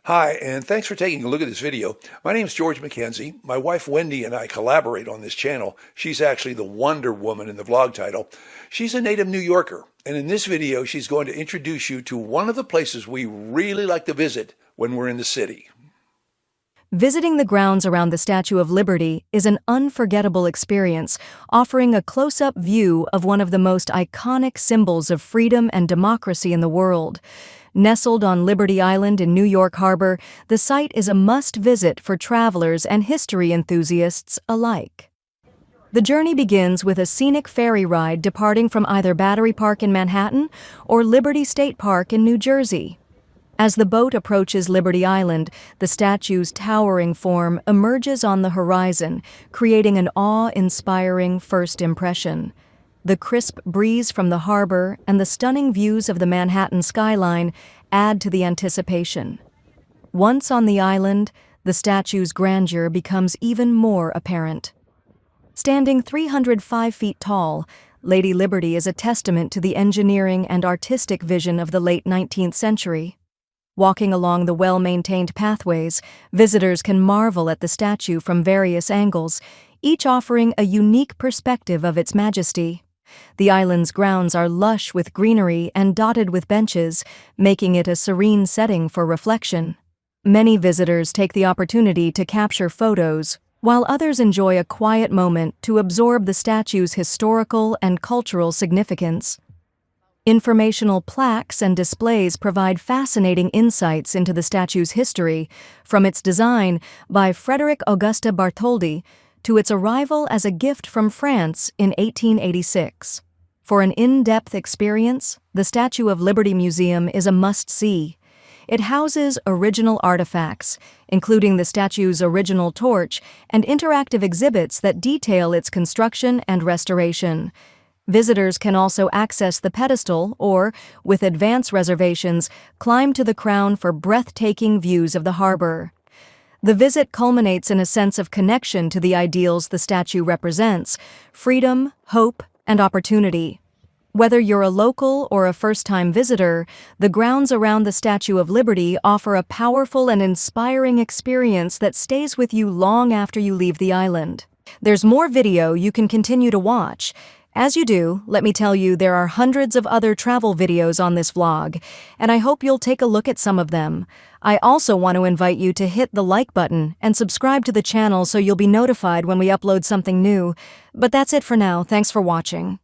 Hi, and thanks for taking a look at this video. My name is George McKenzie. My wife Wendy and I collaborate on this channel. She's actually the Wonder Woman in the vlog title. She's a native New Yorker, and in this video she's going to introduce you to one of the places we really like to visit when we're in the city. Visiting the grounds around the Statue of Liberty is an unforgettable experience, offering a close-up view of one of the most iconic symbols of freedom and democracy in the world. Nestled on Liberty Island in New York Harbor, the site is a must-visit for travelers and history enthusiasts alike. The journey begins with a scenic ferry ride departing from either Battery Park in Manhattan or Liberty State Park in New Jersey. As the boat approaches Liberty Island, the statue's towering form emerges on the horizon, creating an awe-inspiring first impression. The crisp breeze from the harbor and the stunning views of the Manhattan skyline add to the anticipation. Once on the island, the statue's grandeur becomes even more apparent. Standing 305 feet tall, Lady Liberty is a testament to the engineering and artistic vision of the late 19th century. Walking along the well-maintained pathways, visitors can marvel at the statue from various angles, each offering a unique perspective of its majesty. The island's grounds are lush with greenery and dotted with benches, making it a serene setting for reflection. Many visitors take the opportunity to capture photos, while others enjoy a quiet moment to absorb the statue's historical and cultural significance. Informational plaques and displays provide fascinating insights into the statue's history, from its design by Frederick Auguste Bartholdi to its arrival as a gift from France in 1886. For an in-depth experience, the Statue of Liberty Museum is a must-see. It houses original artifacts, including the statue's original torch, and interactive exhibits that detail its construction and restoration. Visitors can also access the pedestal or, with advance reservations, climb to the crown for breathtaking views of the harbor. The visit culminates in a sense of connection to the ideals the statue represents: freedom, hope, and opportunity. Whether you're a local or a first-time visitor, the grounds around the Statue of Liberty offer a powerful and inspiring experience that stays with you long after you leave the island. There's more video you can continue to watch. As you do, let me tell you there are hundreds of other travel videos on this vlog, and I hope you'll take a look at some of them. I also want to invite you to hit the like button and subscribe to the channel so you'll be notified when we upload something new. But that's it for now. Thanks for watching.